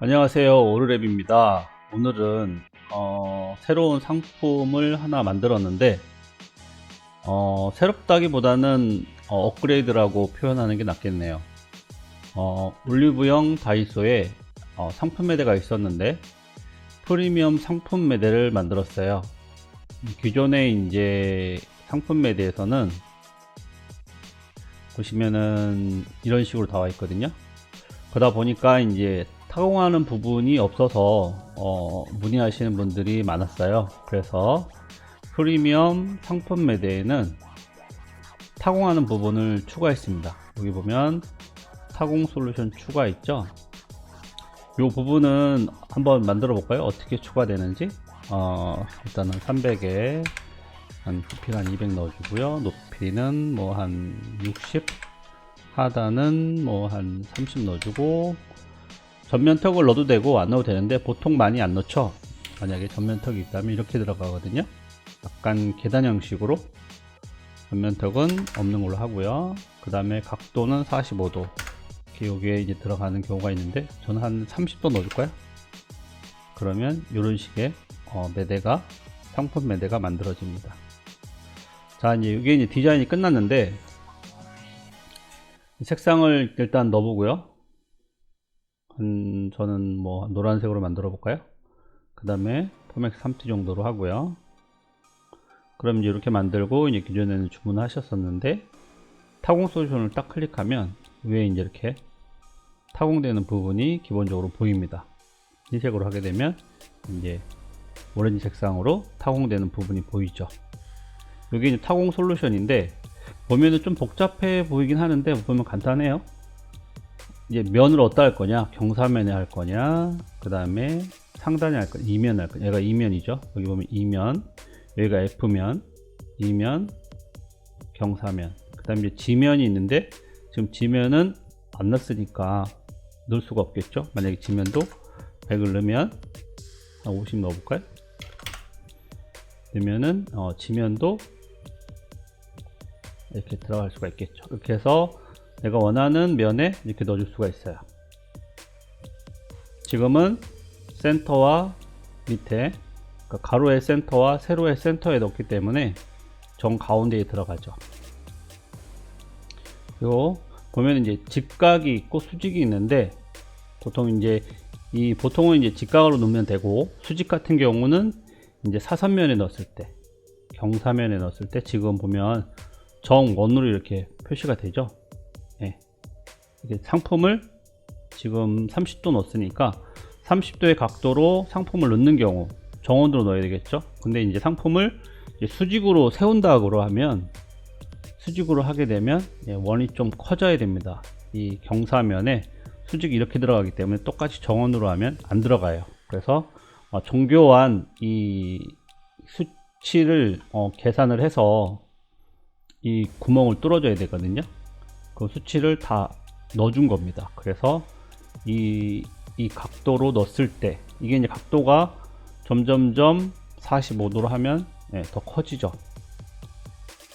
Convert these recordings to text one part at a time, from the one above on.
안녕하세요, 오르랩입니다. 오늘은 새로운 상품을 하나 만들었는데 새롭다기보다는 업그레이드라고 표현하는 게 낫겠네요. 올리브영 다이소에 상품 매대가 있었는데 프리미엄 상품 매대를 만들었어요. 기존의 이제 상품 매대에서는 보시면은 이런 식으로 나와 있거든요. 그러다 보니까 이제 타공하는 부분이 없어서 문의하시는 분들이 많았어요. 그래서 프리미엄 상품 매대에는 타공하는 부분을 추가했습니다. 여기 보면 타공 솔루션 추가 있죠. 이 부분은 한번 만들어 볼까요? 어떻게 추가되는지. 일단은 300에 높이는 한 200 넣어주고요. 높이는 뭐 한 60, 하단은 뭐 한 30 넣어주고, 전면턱을 넣어도 되고 안 넣어도 되는데 보통 많이 안 넣죠. 만약에 전면턱이 있다면 이렇게 들어가거든요. 약간 계단 형식으로. 전면턱은 없는 걸로 하고요. 그 다음에 각도는 45도 이렇게 여기에 이제 들어가는 경우가 있는데, 저는 한 30도 넣어줄까요? 그러면 이런 식의 매대가, 상품 매대가 만들어집니다. 자, 이제 이게 이제 디자인이 끝났는데 색상을 일단 넣어보고요. 저는 뭐 노란색으로 만들어 볼까요? 그 다음에 포맥 3T 정도로 하고요. 그럼 이제 이렇게 만들고, 이제 기존에는 주문하셨었는데 타공 솔루션을 딱 클릭하면 위에 이제 이렇게 타공되는 부분이 기본적으로 보입니다. 흰색으로 하게 되면 이제 오렌지 색상으로 타공되는 부분이 보이죠. 이게 이제 타공 솔루션인데 보면은 좀 복잡해 보이긴 하는데 보면 간단해요. 이제 면을 어디다 할 거냐, 경사면에 할 거냐, 그 다음에 상단에 할 거냐, 이면에 할 거냐. 얘가 이면이죠. 여기 보면 이면, 여기가 F면, 이면, 경사면. 그 다음에 이제 지면이 있는데 지금 지면은 안 넣었으니까 넣을 수가 없겠죠. 만약에 지면도 100을 넣으면 한 50 넣어볼까요? 넣으면은 지면도 이렇게 들어갈 수가 있겠죠. 이렇게 해서 내가 원하는 면에 이렇게 넣어줄 수가 있어요. 지금은 센터와 밑에, 그러니까 가로의 센터와 세로의 센터에 넣기 때문에 정 가운데에 들어가죠. 그리고 보면 이제 직각이 있고 수직이 있는데, 보통은 이제 직각으로 넣으면 되고, 수직 같은 경우는 이제 사선면에 넣었을 때, 경사면에 넣었을 때 지금 보면 정원으로 이렇게 표시가 되죠. 예. 이게 상품을 지금 30도 넣었으니까 30도의 각도로 상품을 넣는 경우 정원으로 넣어야 되겠죠. 근데 이제 상품을 이제 수직으로 세운다고 하면, 수직으로 하게 되면 원이 좀 커져야 됩니다. 이 경사면에 수직이 이렇게 들어가기 때문에 똑같이 정원으로 하면 안 들어가요. 그래서 정교한 이 수치를 계산을 해서 이 구멍을 뚫어줘야 되거든요. 그 수치를 다 넣어준 겁니다. 그래서 이 각도로 넣었을 때, 이게 이제 각도가 점점점 45도로 하면 더 커지죠.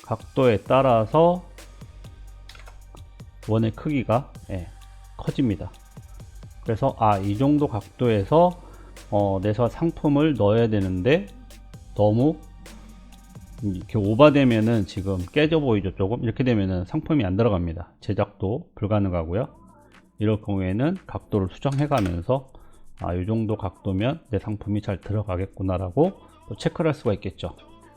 각도에 따라서 원의 크기가 커집니다. 그래서 이 정도 각도에서 내서 상품을 넣어야 되는데, 너무 이렇게 오버되면은 지금 깨져 보이죠. 조금 이렇게 되면은 상품이 안 들어갑니다. 제작도 불가능하고요. 이럴 경우에는 각도를 수정해 가면서 이 정도 각도면 내 상품이 잘 들어가겠구나 라고 또 체크를 할 수가 있겠죠.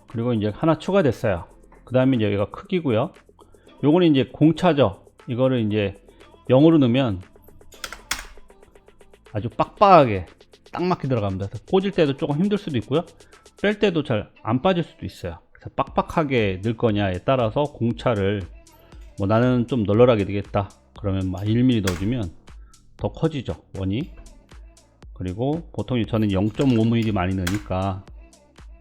그리고 이제 하나 추가됐어요. 그 다음에 이제 여기가 크기고요. 요거는 이제 공차죠. 이거를 이제 0으로 넣으면 아주 빡빡하게 딱 맞게 들어갑니다. 꽂을 때도 조금 힘들 수도 있고요. 뺄 때도 잘 안 빠질 수도 있어요. 그래서 빡빡하게 넣을 거냐에 따라서 공차를, 뭐 나는 좀 널널하게 되겠다 그러면 막 1mm 넣어주면 더 커지죠, 원이. 그리고 보통 저는 0.5mm 많이 넣으니까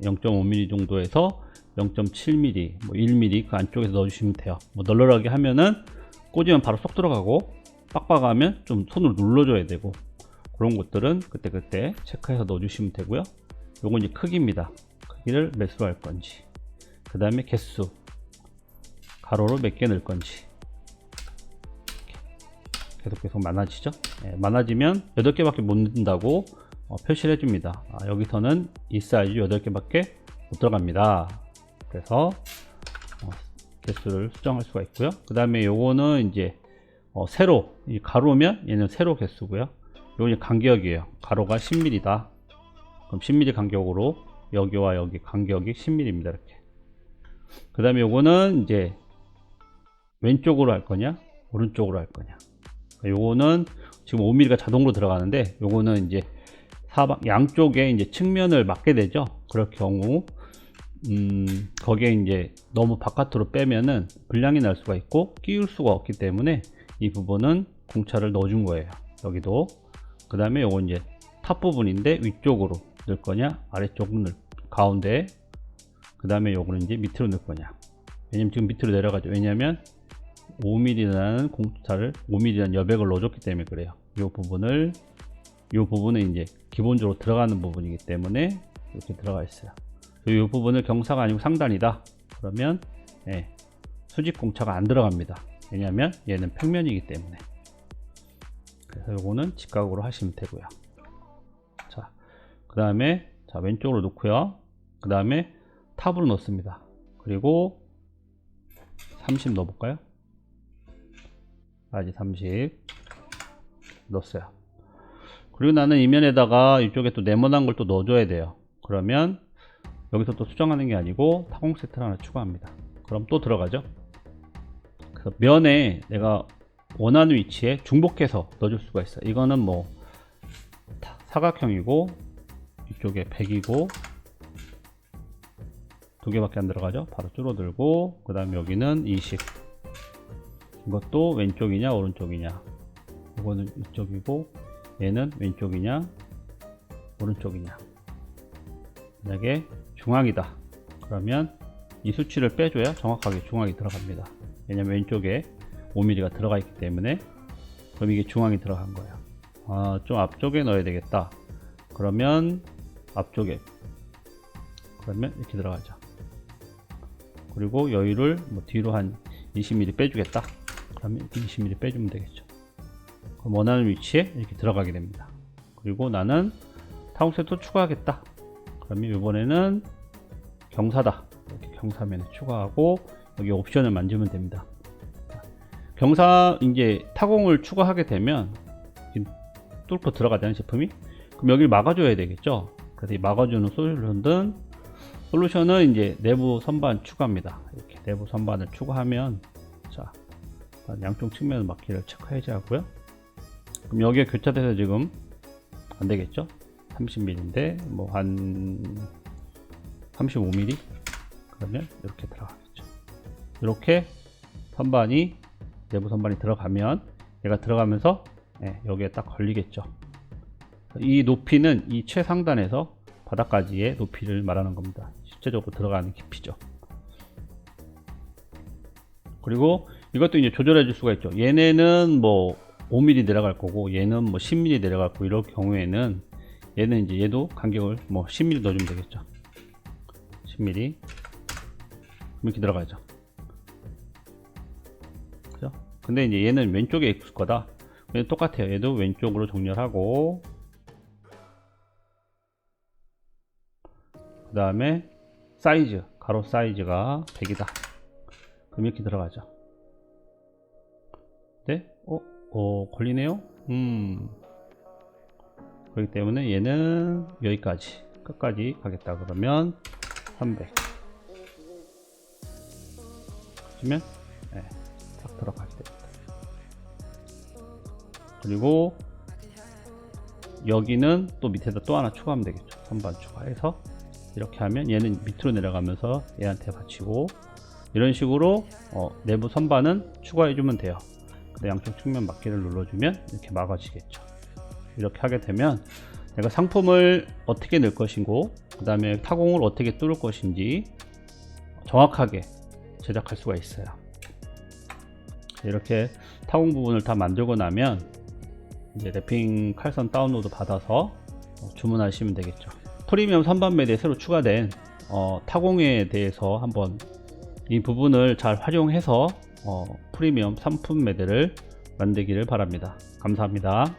0.5mm 정도에서 0.7mm, 뭐 1mm 그 안쪽에서 넣어주시면 돼요. 뭐 널널하게 하면은 꽂으면 바로 쏙 들어가고, 빡빡하면 좀 손으로 눌러줘야 되고, 그런 것들은 그때그때 체크해서 넣어주시면 되고요. 요건 이제 크기입니다. 크기를 몇으로 할 건지, 그 다음에 개수, 가로로 몇 개 넣을 건지, 계속 많아지죠. 많아지면 8개밖에 못 넣는다고 표시를 해줍니다. 여기서는 이 사이즈 8개밖에 못 들어갑니다. 그래서 개수를 수정할 수가 있고요. 그 다음에 요거는 이제 세로, 이 가로면 얘는 세로 개수고요. 요건 간격이에요. 가로가 10mm다. 그럼 10mm 간격으로 여기와 여기 간격이 10mm입니다. 이렇게. 그 다음에 요거는 이제 왼쪽으로 할 거냐, 오른쪽으로 할 거냐. 요거는 지금 5mm가 자동으로 들어가는데, 요거는 이제 양쪽에 이제 측면을 맞게 되죠. 그럴 경우, 거기에 이제 너무 바깥으로 빼면은 불량이 날 수가 있고 끼울 수가 없기 때문에 이 부분은 공차를 넣어준 거예요. 여기도. 그 다음에 요건 이제 탑 부분인데 위쪽으로 넣을 거냐, 아래쪽으로 가운데. 그 다음에 요거는 이제 밑으로 넣을 거냐. 왜냐면 지금 밑으로 내려가죠. 왜냐면 5mm라는 공차를 5mm라는 여백을 넣어줬기 때문에 그래요. 이 부분은 이제 기본적으로 들어가는 부분이기 때문에 이렇게 들어가 있어요. 이 부분을 경사가 아니고 상단이다. 그러면 수직 공차가 안 들어갑니다. 왜냐하면 얘는 평면이기 때문에. 그래서 요거는 직각으로 하시면 되고요. 자, 그 다음에 왼쪽으로 놓고요. 그 다음에 탑으로 넣습니다. 그리고 30 넣어볼까요? 아직 30 넣었어요. 그리고 나는 이면에다가 이쪽에 또 네모난 걸 또 넣어줘야 돼요. 그러면 여기서 또 수정하는 게 아니고 타공 세트를 하나 추가합니다. 그럼 또 들어가죠. 그래서 면에 내가 원하는 위치에 중복해서 넣어줄 수가 있어요. 이거는 뭐 사각형이고 이쪽에 100이고 2개밖에 안 들어가죠. 바로 줄어들고, 그 다음에 여기는 20. 이것도 왼쪽이냐 오른쪽이냐. 이거는 이쪽이고 얘는 왼쪽이냐 오른쪽이냐. 만약에 중앙이다 그러면 이 수치를 빼줘야 정확하게 중앙이 들어갑니다. 왜냐면 왼쪽에 5mm가 들어가 있기 때문에. 그럼 이게 중앙이 들어간 거예요. 좀 앞쪽에 넣어야 되겠다. 그러면 앞쪽에, 그러면 이렇게 들어가죠. 그리고 여유를 뭐 뒤로 한 20mm 빼주겠다. 그러면 20mm 빼주면 되겠죠. 그럼 원하는 위치에 이렇게 들어가게 됩니다. 그리고 나는 타공 세트 추가하겠다. 그러면 이번에는 경사다. 이렇게 경사면에 추가하고 여기 옵션을 만지면 됩니다. 경사 이제 타공을 추가하게 되면 뚫고 들어가자는 제품이, 그럼 여기를 막아줘야 되겠죠. 그래서 이 막아주는 솔루션은 이제 내부 선반 추가합니다. 이렇게 내부 선반을 추가하면, 자, 양쪽 측면을 막기를 체크해야 하고요. 그럼 여기에 교차돼서 지금 안 되겠죠? 30mm인데 뭐 한 35mm 그러면 이렇게 들어가겠죠. 이렇게 선반이, 내부 선반이 들어가면 얘가 들어가면서 여기에 딱 걸리겠죠. 이 높이는 이 최상단에서 바닥까지의 높이를 말하는 겁니다. 실제적으로 들어가는 깊이죠. 그리고 이것도 이제 조절해 줄 수가 있죠. 얘네는 뭐 5mm 내려갈 거고 얘는 뭐 10mm 내려갈 거고, 이럴 경우에는 얘는 이제 얘도 간격을 뭐 10mm 넣어주면 되겠죠. 10mm 이렇게 들어가죠. 그죠? 근데 이제 얘는 왼쪽에 있을 거다. 얘는 똑같아요. 얘도 왼쪽으로 정렬하고, 그 다음에 사이즈, 가로 사이즈가 100이다. 그럼 이렇게 들어가죠. 네? 걸리네요? 그렇기 때문에 얘는 여기까지, 끝까지 가겠다. 그러면 300. 그러면 딱 들어가게 됩니다. 그리고 여기는 또 밑에다 또 하나 추가하면 되겠죠. 선반 추가해서 이렇게 하면 얘는 밑으로 내려가면서 얘한테 받치고, 이런 식으로 내부 선반은 추가해 주면 돼요. 근데 양쪽 측면 막기를 눌러주면 이렇게 막아지겠죠. 이렇게 하게 되면 내가 상품을 어떻게 넣을 것이고, 그 다음에 타공을 어떻게 뚫을 것인지 정확하게 제작할 수가 있어요. 이렇게 타공 부분을 다 만들고 나면 이제 랩핑 칼선 다운로드 받아서 주문하시면 되겠죠. 프리미엄 선반 매대에 새로 추가된 타공에 대해서 한번 이 부분을 잘 활용해서 프리미엄 상품 매대를 만들기를 바랍니다. 감사합니다.